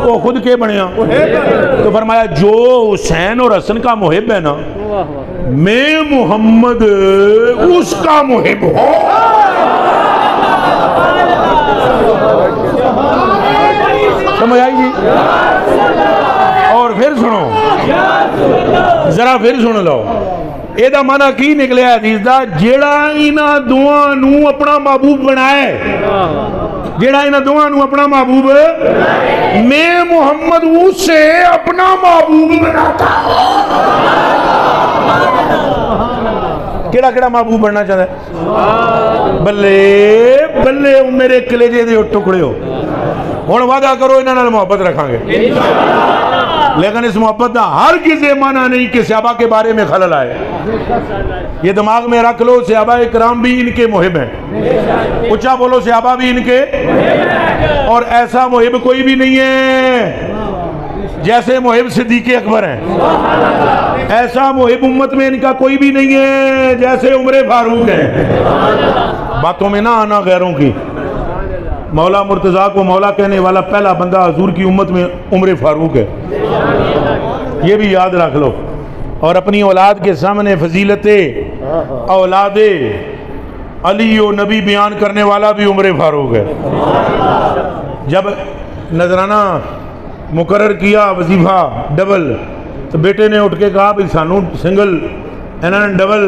وہ خود کے بنیا. تو فرمایا جو حسین اور حسن کا محب ہے نا, میں محمد اس کا محب ہوں. سمجھ آئی جی؟ اور پھر سنو, ذرا پھر سن لو, یہ دا معنی کی نکلے حدیث دا؟ جیڑا انہاں دوواں نوں اپنا محبوب بنائے, جیڑا انہاں دوواں نوں اپنا محبوب, میں محمد اس سے اپنا محبوب بناتا. کیڑا کیڑا محبوب بننا چاہتا ہے؟ بلے بلے میرے کلیجے دے ٹکڑے ہو. ہن وعدہ کرو انہاں نال محبت رکھاں گے, لیکن اس محبت کا ہر کسی معنی نہیں کہ صحابہ کے بارے میں خلل آئے. یہ دماغ میں رکھ لو, صحابہ اکرام بھی ان کے محب ہیں. اچھا بولو, صحابہ بھی ان کے, اور ایسا محب کوئی بھی نہیں ہے جیسے محب صدیق اکبر ہیں. ایسا محب امت میں ان کا کوئی بھی نہیں ہے جیسے عمر فاروق ہیں. باتوں میں نہ آنا غیروں کی. مولا مرتضیٰ کو مولا کہنے والا پہلا بندہ حضور کی امت میں عمر فاروق ہے, یہ بھی یاد رکھ لو. اور اپنی اولاد کے سامنے فضیلت اولاد علی و نبی بیان کرنے والا بھی عمر فاروق ہے. جب نذرانہ مقرر کیا وظیفہ ڈبل, تو بیٹے نے اٹھ کے کہا بھی سانو سنگل, انہوں نے ڈبل,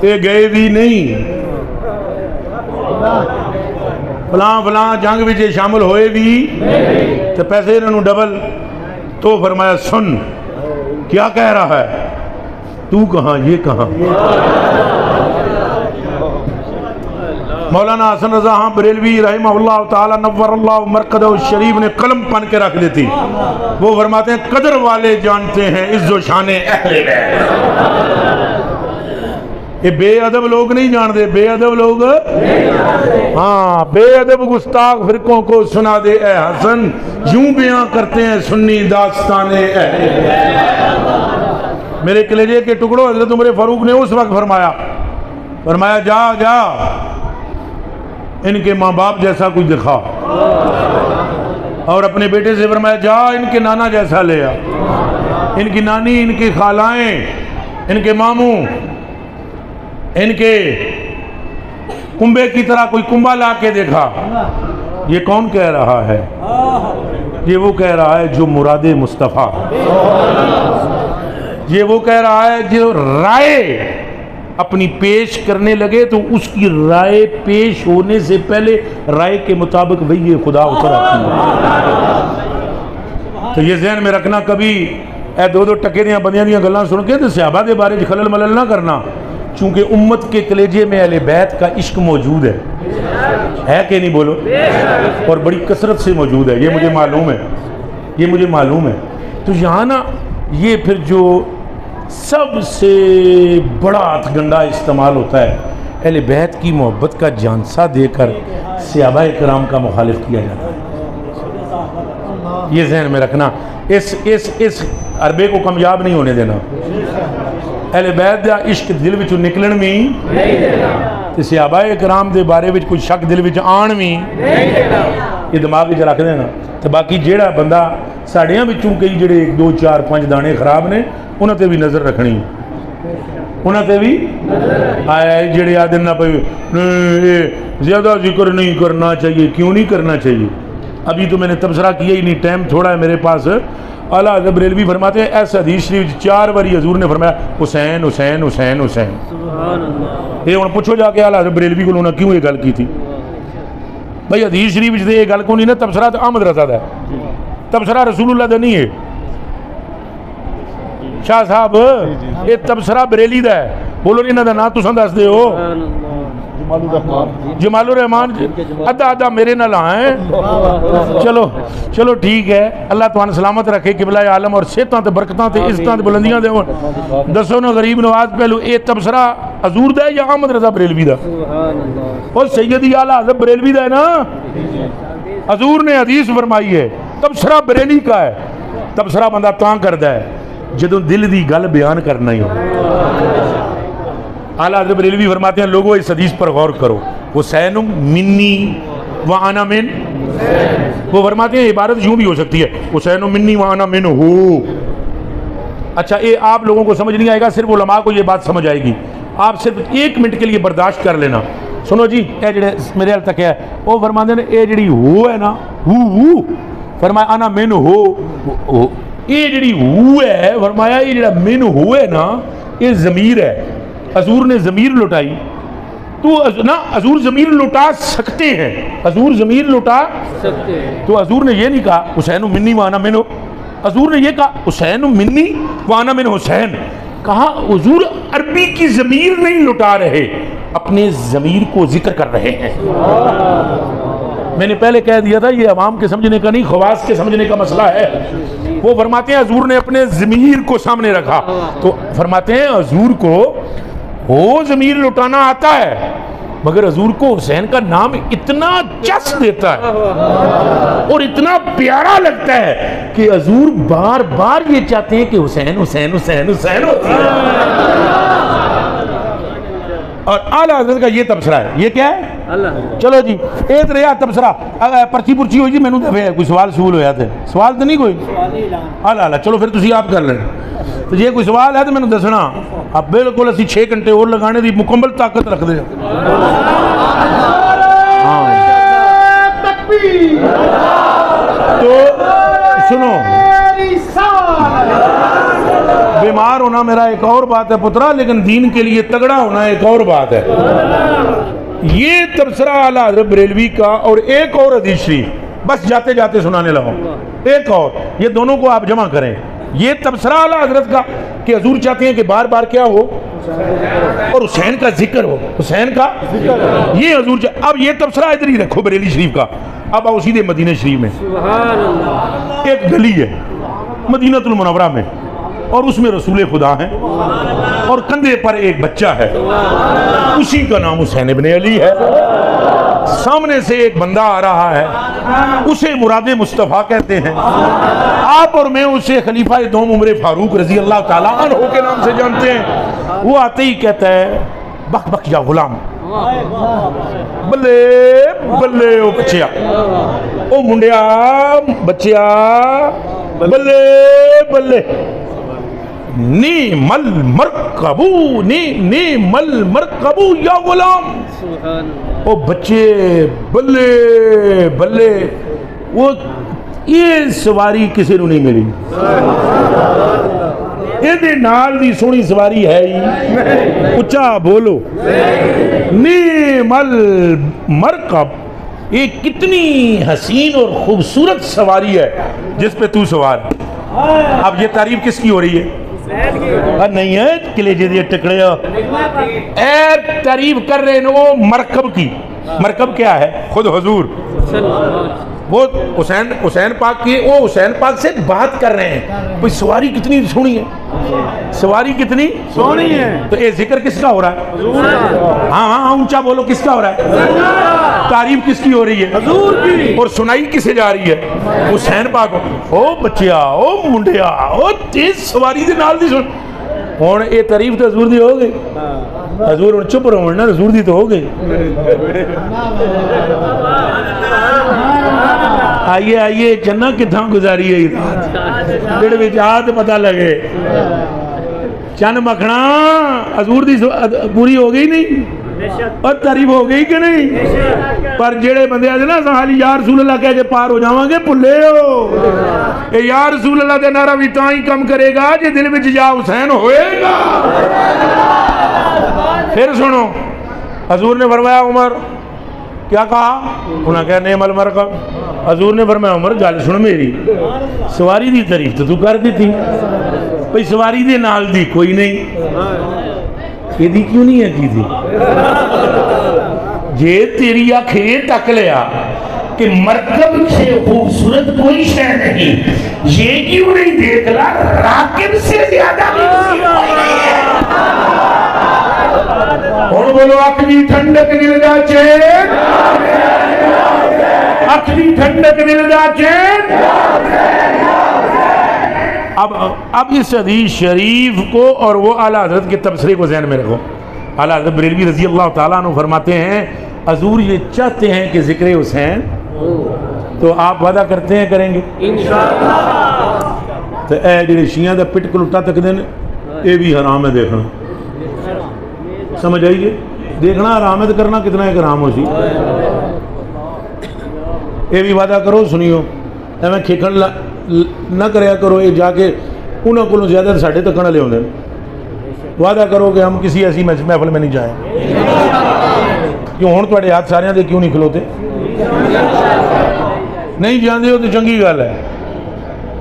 یہ گئے بھی نہیں, فلاں فلاں جنگ بھی شامل ہوئے بھی تو پیسے انہوں ڈبل. تو فرمایا سن کیا کہہ رہا ہے, تو کہاں یہ کہاں. مولانا حسن رضا ہاں بریلوی رحمہ اللہ تعالی نور اللہ مرقدہ الشریف نے قلم پن کے رکھ دیتی. وہ فرماتے ہیں قدر والے جانتے ہیں عز و شان اہل بیت. یہ بے ادب لوگ نہیں جانتے, بے ادب لوگ, ہاں بے ادب گستاخ فرقوں کو سنا دے اے حسن, یوں بیاں کرتے ہیں سنی داستان اہل بیت. میرے کلیجے کے ٹکڑوں, حضرت عمر فاروق نے اس وقت فرمایا جا جا ان کے ماں باپ جیسا کچھ دکھا, اور اپنے بیٹے سے فرمایا جا ان کے نانا جیسا لے آ, ان کی نانی, ان کی خالائیں, ان کے ماموں, ان کے کنبے کی طرح کوئی کنبا لا کے دیکھا. یہ کون کہہ رہا ہے؟ یہ وہ کہہ رہا ہے جو مراد مصطفیٰ, یہ وہ کہہ رہا ہے جو رائے اپنی پیش کرنے لگے تو اس کی رائے پیش ہونے سے پہلے رائے کے مطابق وہی خدا اتر آتی ہے. تو یہ ذہن میں رکھنا، کبھی اے دو ٹکے دیاں بندیاں دیاں گلاں سن کے تو صحابہ دے بارے خلل ملل نہ کرنا، چونکہ امت کے کلیجے میں اہل بیت کا عشق موجود ہے کہ نہیں بولو، اور بڑی کثرت سے موجود ہے، یہ مجھے معلوم ہے، یہ مجھے معلوم ہے۔ تو یہاں نا یہ پھر جو سب سے بڑا ہتھ گنڈا استعمال ہوتا ہے، اہل بیت کی محبت کا جانسا دے کر صحابہ کرام کا مخالف کیا جاتا ہے۔ یہ ذہن میں رکھنا، اس عربے کو کامیاب نہیں ہونے دینا۔ اہل بیت دا عشق دل وچوں نکلن بھی نہیں دینا، تے صحابہ کرام دے بارے وچ کوئی شک دل وچ آن بھی نہیں دینا، یہ دماغ وچ رکھ دینا۔ تے باقی جیڑا بندہ ساڑیاں وچوں کئی جڑے 1 2 4 5 دانے خراب نے، انہاں تے بھی نظر رکھنی، انہاں تے بھی آیا جڑے آدن نہ پہ زیادہ ذکر نہیں کرنا چاہیے۔ کیوں نہیں کرنا چاہیے؟ ابھی تو میں نے تبصرہ کیا ہی نہیں، ٹائم تھوڑا ہے میرے پاس۔ اعلیٰ حضرت بریلوی فرماتے ہیں ایسا حدیث شریف 4 باری حضور نے فرمایا حسین حسین حسین حسین۔ سبحان اللہ۔ یہ ہن پوچھو جا کے اعلیٰ حضرت بریلوی کو انہوں نے کیوں یہ گل کی تھی؟ بھائی حدیث شریف یہ گل کو نہیں نا، تبصرہ تو احمد رضا دا ہے، تبصرہ رسول اللہ دا نہیں ہے۔ شاہ صاحب یہ تبصرہ بریلی دا ہے، بولو انہاں دا نام تساں دس دے ہو۔ جمال الرحمان ادھا ادھا میرے نال آئیں، چلو ٹھیک ہے، اللہ تمہیں سلامت رکھے، قبلہ عالم اور صحتاں تے برکتاں تے عزتاں تے بلندیاں دے ہون۔ دسو نا غریب نواز پہلو اے تبصرہ حضور دا ہے یا احمد رضا بریلوی دا؟ اور سیدی اعلیٰ حضرت بریلوی دا ہے نا، حضور نے حدیث فرمائی ہے، تبصرہ بریلی کا ہے۔ تبصرہ بندہ تاں کردا ہے جدوں دل دی گل بیان کرنا ہی ہو۔ اعلیٰ حضرت بریلوی فرماتے ہیں لوگوں اس حدیث پر غور کرو، حسین منی وانا من، وہ فرماتے ہیں عبارت یوں بھی ہو سکتی ہے حسین منی وانا من ہو۔ اچھا یہ آپ لوگوں کو سمجھ نہیں آئے گا، صرف علماء کو یہ بات سمجھ آئے گی، آپ صرف 1 منٹ کے لیے برداشت کر لینا۔ سنو جی، اے جڑے میرے حال تک ہے وہ فرماتے ہیں اے جڑی ہو ہے نا، ہو فرمایا انا من ہو، یہ جڑی ہو ہے فرمایا یہ جڑا من ہو ہے نا یہ ضمیر ہے، حضور نے ضمیر لٹائی تو نا، حضور ضمیر لٹا سکتے ہیں، حضور ضمیر لٹا سکتے ہیں، تو حضور نے یہ نہیں کہا حسین منی وانا من ہو، حضور نے یہ کہا حسین منی وانا من حسین، کہا حضور عربی کی ضمیر نہیں لٹا رہے، اپنے ضمیر کو ذکر کر رہے ہیں۔ میں نے پہلے کہہ دیا تھا یہ عوام کے سمجھنے کا نہیں، خواص کے سمجھنے کا مسئلہ ہے۔ وہ فرماتے ہیں حضور نے اپنے ضمیر کو سامنے رکھا، تو فرماتے ہیں حضور کو وہ ضمیر لٹانا آتا ہے، مگر حضور کو حسین کا نام اتنا چس دیتا ہے اور اتنا پیارا لگتا ہے کہ حضور بار بار یہ چاہتے ہیں کہ حسین حسین حسین حسین اور اعلیٰ حضرت کا یہ تبصرہ ہے۔ یہ کیا ہے؟ چلو جی ایک رہا تبصرہ، پرچی پرچی ہوئی جی مینوں دے کوئی سوال ہویا تھے، سوال تو نہیں کوئی؟ اعلیٰ چلو پھر تسی آپ کر لیں، تو یہ کوئی سوال ہے تو مینوں دسنا، اب بالکل اسی 6 گھنٹے اور لگانے دی مکمل طاقت رکھ دے۔ تو سنو، بیمار ہونا میرا ایک اور بات ہے پترا، لیکن دین کے لیے تگڑا ہونا ایک اور بات ہے۔ یہ تبصرہ اعلیٰ حضرت بریلوی کا اور ایک اور حدیث شریف، بس جاتے جاتے سنانے لگا، ایک اور، یہ دونوں کو آپ جمع کریں۔ یہ تبصرہ اعلیٰ حضرت کا کہ حضور چاہتے ہیں کہ بار بار کیا ہو اور حسین کا ذکر ہو، حسین کا یہ حضور اب یہ تبصرہ ادھر ہی رکھو بریلی شریف کا۔ اب آؤ سیدھے مدینہ شریف میں، ایک گلی ہے مدینہ المنورہ میں اور اس میں رسول خدا ہیں اور کندھے پر ایک بچہ ہے، اسی کا نام حسین ابن علی ہے۔ سامنے سے ایک بندہ آ رہا ہے، اسے مراد مصطفیٰ کہتے ہیں، آپ اور میں اسے خلیفہ دوم عمر فاروق رضی اللہ تعالیٰ عنہ کے نام سے جانتے ہیں۔ وہ آتے ہی کہتا ہے بک بک یا غلام، بلے بلے او بچیا، او منڈیا بچیا، بلے بلے، نعم المرکبو نعم المرکبو یا غلام، او بچے بلے بلے، وہ یہ سواری کسی نو نہیں ملی، یہ نال دی سونی سواری ہے ہی، اچھا بولو، نعم المرکب یہ کتنی حسین اور خوبصورت سواری ہے جس پہ تو سوار. اب یہ تعریف کس کی ہو رہی ہے؟ نہیں ہے کلیجے دیے ٹکڑے اے تعریف کر رہے ہیں وہ مرکب کی. مرکب کیا ہے؟ خود حضور وہ حسین پاک کی، وہ حسین پاک سے بات کر رہے ہیں بھئی سواری کتنی سونی ہے، سواری کتنی سونی ہے. تو یہ ذکر کس کا ہو رہا ہے؟ ہاں اونچا بولو، کس کا ہو رہا ہے؟ تعریف کس کی ہو رہی ہے؟ حضور کی. اور سنائی کسے جا رہی ہے؟ حسین پاک. او بچیا، او منڈیا، او تیز سواری دے نال دی سن. ہن یہ تعریف تو حضور دی ہو گئی. حضور ہن چپ رہو نا، حضور دی تو ہو گئی. آئیے چنا کتھاں گزاری ہے جڑے وچ آ تے پتہ لگے. چن مکھنا حضور دی پوری ہو گئی نہیں اور تعریف ہو گئی کہ نہیں؟ پر جڑے بندے آدھے نا سہالی یا رسول اللہ کہہ کے پار ہو جاواں گے، بھلے ہو. اے یا رسول اللہ دے نعرہ بھی تاں ہی کم کرے گا جے دل وچ یا حسین ہوئے گا. پھر سنو حضور نے فرمایا عمر کیا کہا؟ انہاں کہا نعم المرکب. حضور نے فرمایا عمر گل سن میری، سواری دی تعریف تو کر دی تھی بھئی سواری دے نال دی کوئی نہیں. یہ دی کیوں نہیں ہے کی تھی؟ جے تیری آنکھیں تک لیا کہ مرکب سے خوبصورت کوئی شے نہیں، یہ کیوں نہیں دیکھ لا راکب سے زیادہ نہیں ہے. اور بولو اپنی ٹھنڈک دل دا چین، اپنی ٹھنڈک دل دا چین. اب اس حدیث شریف کو اور وہ اعلیٰ حضرت کے تبصرے کو ذہن میں رکھو. اعلیٰ حضرت بریلوی رضی اللہ تعالیٰ عنہ فرماتے ہیں حضور یہ چاہتے ہیں کہ ذکر حسین، تو آپ وعدہ کرتے ہیں کریں گے انشاءاللہ. تو اے جڑے شیعہ دا پٹ کلٹا تک دن یہ بھی حرام ہے دیکھنا. سمجھ آئیے؟ دیکھنا حرام ہے تو کرنا کتنا ایک حرام ہو سی. یہ بھی وعدہ کرو سنیو ایویں کھیکھن نہ کریا کرو. یہ جا کے انہوں کو زیادہ ساڑھے تک نہ لے آتے. وعدہ کرو کہ ہم کسی ایسی محفل میں نہیں جائیں. کیوں ہوں تھوڑے ہاتھ سارے دے کیوں نہیں کھلوتے؟ نہیں جاندے ہو تو چنگی گل ہے،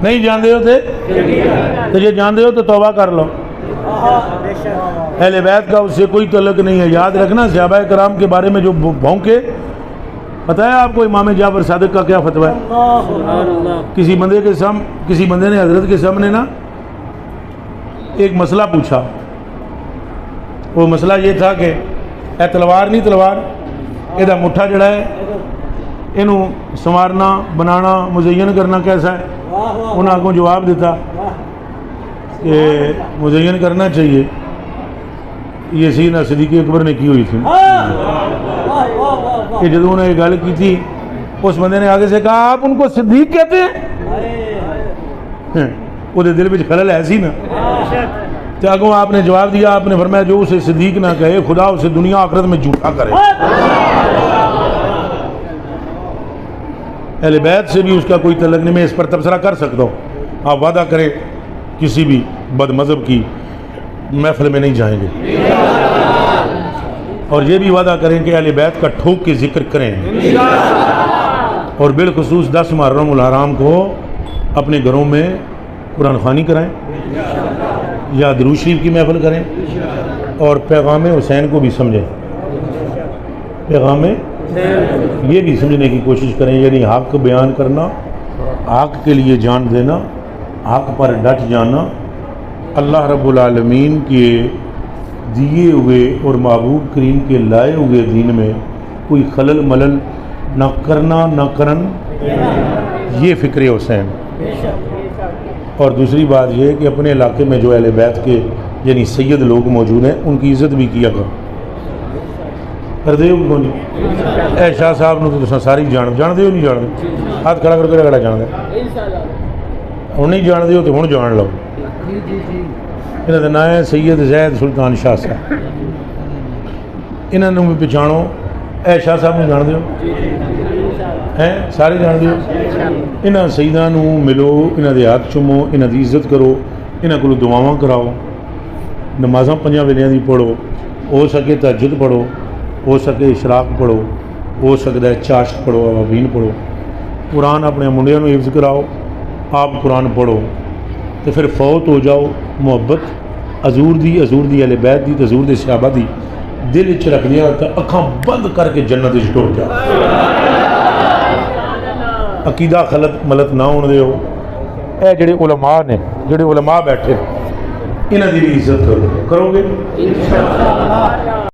نہیں جاندے ہو تو جے جاندے ہو تو توبہ کر لو. اہل بیت کا اس سے کوئی تعلق نہیں ہے. یاد رکھنا صحابہ کرام کے بارے میں جو بھونکے، پتہ ہے آپ کو امام جعفر صادق کا کیا فتویٰ ہے؟ کسی بندے نے حضرت کے سامنے نا ایک مسئلہ پوچھا. وہ مسئلہ یہ تھا کہ اے تلوار نہیں تلوار، یہ مٹھا جڑا ہے انہوں سنوارنا بنانا مزین کرنا کیسا ہے؟ انہوں کو جواب دیتا کہ مزین کرنا چاہیے. یہ سیدنا صدیق اکبر نے کی ہوئی تھی کہ جب انہوں نے یہ گل کی تھی اس بندے نے آگے سے کہا آپ ان کو صدیق کہتے ہیں؟ وہ دل میں خلل ایسی نا. تو آگوں آپ نے جواب دیا، آپ نے فرمایا جو اسے صدیق نہ کہے خدا اسے دنیا آخرت میں جھوٹا کرے. اہل بیت سے بھی اس کا کوئی تعلق نہیں. میں اس پر تبصرہ کر سکتا ہوں. آپ وعدہ کریں کسی بھی بد مذہب کی محفل میں نہیں جائیں گے، اور یہ بھی وعدہ کریں کہ اہل بیت کا ٹھوک کے ذکر کریں، اور بالخصوص 10 محرم الحرام کو اپنے گھروں میں قرآن خوانی کرائیں یا درود شریف کی محفل کریں، اور پیغام حسین کو بھی سمجھیں. پیغام یہ بھی سمجھنے کی کوشش کریں، یعنی حق بیان کرنا، حق کے لیے جان دینا، حق پر ڈٹ جانا، اللہ رب العالمین کے دیے ہوئے اور محبوب کریم کے لائے ہوئے دین میں کوئی خلل ملل نہ کرنا نہ کرن، یہ فکر حسین. اور دوسری بات یہ کہ اپنے علاقے میں جو اہل بیت کے یعنی سید لوگ موجود ہیں ان کی عزت بھی کیا کر دے. اے شاہ صاحب نے تو ساری جان دے ہو نہیں جان دے؟ ہاتھ کھڑا کر کے رگڑا جان دے. ہوں نہیں جان دے ہو تو ہوں جان لو. انہوں کا نام ہے سید زید سلطان شاہ صاحب. انہوں نے بھی پچھاڑو. اے شاہ صاحب نے جان دے ہیں؟ سارے جان دے. انہوں سیداں ملو، انہوں دے ہاتھ چومو، انہوں دی عزت کرو، انہوں کو دعاواں کراؤ، نمازاں 5 ویلیاں دی پڑھو، ہو سکے تہجد پڑھو، ہو سکے اشراق پڑھو، ہو سکتا ہے چاشت پڑھو عوابین پڑھو قرآن اپنے منڈیاں نو حفظ کراؤ آپ قرآن پڑھو تو پھر فوت ہو جاؤ محبت حضور دی اہل بیت دی حضور دے صحابہ دی دل وچ رکھ لیا تو اکھاں بند کر کے جنت وچ ٹر جاؤ عقیدہ خلط ملت نہ ہون دیو اے جڑے علماء نے جڑے علماء بیٹھے انہاں دی بھی عزت کرو گے انشاءاللہ